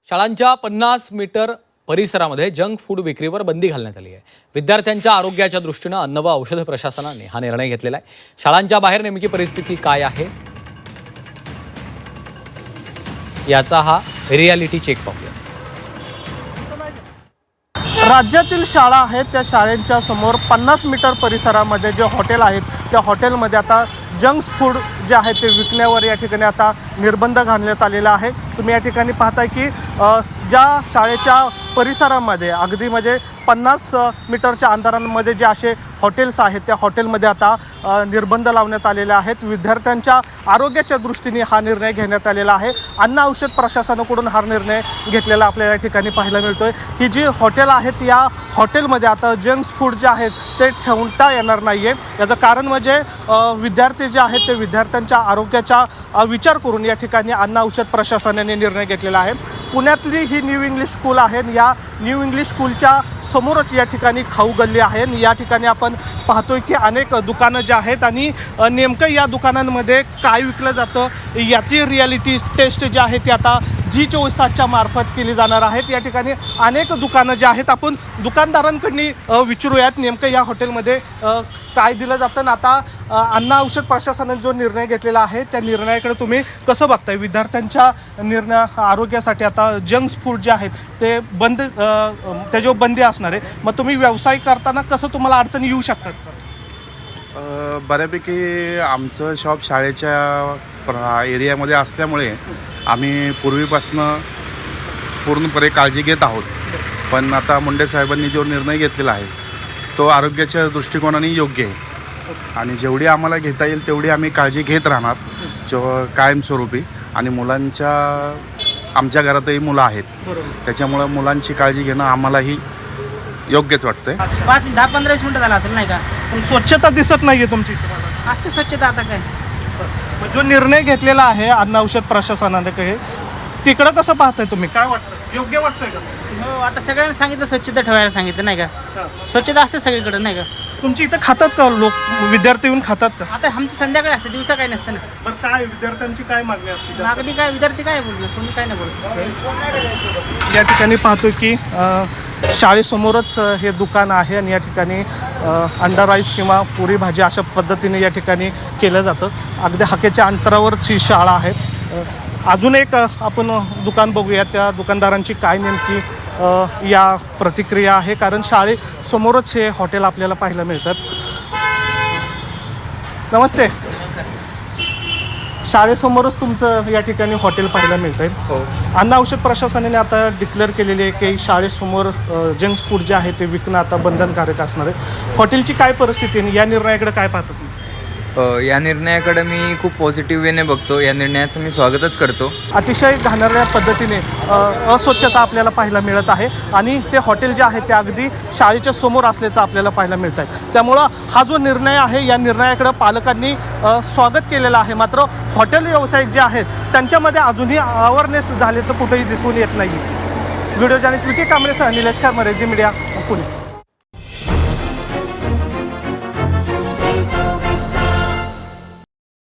शाळांच्या 50 मीटर परिसरामध्ये junk food विक्रीवर बंदी घालण्यात आली आहे। विद्यार्थ्यांच्या आरोग्याच्या दृष्टीने अन्न व औषध प्रशासनाने हा निर्णय घेतलेला आहे। शाळांच्या बाहेर नेमकी परिस्थिती काय आहे याचा हा रियालिटी चेक पाहूया। राज्यातील शाळा आहेत त्या शाळेच्या समोर 50 मीटर परिसरामध्ये जे हॉटेल आहेत त्या हॉटेलमध्ये आता जंक फूड जे आहे ते विकण्यावर या ठिकाणी आता निर्बंध घालण्यात आलेला आहे। तुम्ही या ठिकाणी पाहताय की ज्या शाळेच्या परिसरामध्ये अगदी म्हणजे 50 मीटरच्या अंतरामध्ये जे असे हॉटेल्स आहेत त्या हॉटेलमध्ये आता निर्बंध लावण्यात आलेले आहेत। विद्यार्थ्यांच्या आरोग्याच्या दृष्टीने हा निर्णय घेण्यात आलेला आहे। अन्न औषध प्रशासनाकडून हा निर्णय घेतलेला आपल्याला या ठिकाणी पाहायला मिळतोय की जी हॉटेल आहेत या हॉटेलमध्ये आता जंक फूड जे आहेत ते ठेवता येणार नाही आहे। याचं कारण म्हणजे विद्यार्थी जे आहेत ते विद्यार्थ्यांच्या आरोग्याचा विचार करून या ठिकाणी अन्न औषध प्रशासनाने निर्णय घेतलेला आहे। पुण्यातली ही न्यू इंग्लिश स्कूल आहे। या न्यू इंग्लिश स्कूलच्या समोरच या ठिकाणी खाऊ गल्ली आहे। या ठिकाणी आपण पाहतोय की अनेक दुकानं जे आहेत आणि नेमकं या दुकानांमध्ये काय विकलं जातं याची रियालिटी टेस्ट जी आहे ती आता G24 मार्फत केली जाणार आहेत। या ठिकाणी अनेक दुकानं जे आहेत आपण दुकानदारांकडून विचारूयात नेमकं या हॉटेलमध्ये काय दिलं जातं। आणि आता अन्न औषध प्रशासनाने जो निर्णय घेतलेला आहे त्या निर्णयाकडे तुम्ही कसं बघताय? विद्यार्थ्यांच्या आरोग्यासाठी आता जंक फूड जे आहेत ते बंद त्याच्यावर बंदी असणार आहे। मग तुम्ही व्यवसाय करताना कसं तुम्हाला अडचणी येऊ शकतात? बऱ्यापैकी आमचं शॉप शाळेच्या एरियामध्ये असल्यामुळे आम्ही पूर्वीपासून पूर्णपणे काळजी घेत आहोत। पण आता मुंडे साहेबांनी जो निर्णय घेतलेला आहे तो आरोग्याच्या दृष्टिकोनाने योग्य आहे आणि जेवढी आम्हाला घेता येईल तेवढी आम्ही काळजी घेत राहणार जो कायमस्वरूपी। आणि आमच्या घरातही मुलं आहेत त्याच्यामुळं मुलांची काळजी घेणं आम्हालाही योग्यच वाटतंय। 10-15 मिनिटं झालं असेल नाही का? पण स्वच्छता दिसत नाहीये तुमची? असते स्वच्छता आता काय जो निर्णय घेतलेला आहे अन्न औषध प्रशासनाने काही तिकडं कसं पाहताय तुम्ही? काय वाटतं? योग्य वाटतंय का? हो, आता सगळ्यांना सांगितलं स्वच्छता ठेवायला सांगितलं नाही का? स्वच्छता असते सगळीकडे नाही का? तुमची इथं खातात का लोक? विद्यार्थी येऊन खातात का? आता आमची संध्याकाळी असते, दिवसा काही नसतं ना। पण काय विद्यार्थ्यांची काय मागणी असते? मागणी काय विद्यार्थी काय बोलणार, कोणी काय नाही बोलत। या ठिकाणी पाहतो की शाळेसमोरच हे दुकान आहे आणि या ठिकाणी अंडा राईस किंवा पुरी भाजी अशा पद्धतीने या ठिकाणी केलं जातं। अगदी हाकेच्या अंतरावरच ही शाळा आहे। अजून एक आपण दुकान बघूया त्या दुकानदारांची काय नेमकी या प्रतिक्रिया आहे, कारण शाळेसमोरच हे हॉटेल आपल्याला पाहायला मिळतात। नमस्ते, शाळेसमोरच तुमचं या ठिकाणी हॉटेल पाहायला मिळतं आहे। अन्न औषध प्रशासनाने आता डिक्लेअर केलेली आहे की शाळेसमोर जंक फूड जे आहे ते विकणं आता बंधनकारक असणार आहे। हॉटेलची काय परिस्थिती आहे? या निर्णयाकडे काय पाहता तुम्ही? या निर्णयाकडे मी खूप पॉझिटिव्ह वेने बघतो। या निर्णयाचं मी स्वागतच करतो। अतिशय घाणेरड्या पद्धतीने अस्वच्छता आपल्याला पाहायला मिळत आहे आणि ते हॉटेल जे आहे ते अगदी शाळेच्या समोर असल्याचं आपल्याला पाहायला मिळत आहे। त्यामुळं हा जो निर्णय आहे या निर्णयाकडे पालकांनी स्वागत केलेलं आहे। मात्र हॉटेल व्यावसायिक जे आहेत त्यांच्यामध्ये अजूनही अवेअरनेस झाल्याचं कुठेही दिसून येत नाही। व्हिडिओ जर्नलिस्ट विकी कांबळेसह निलेश खारमरे, झी मीडिया, पुणे।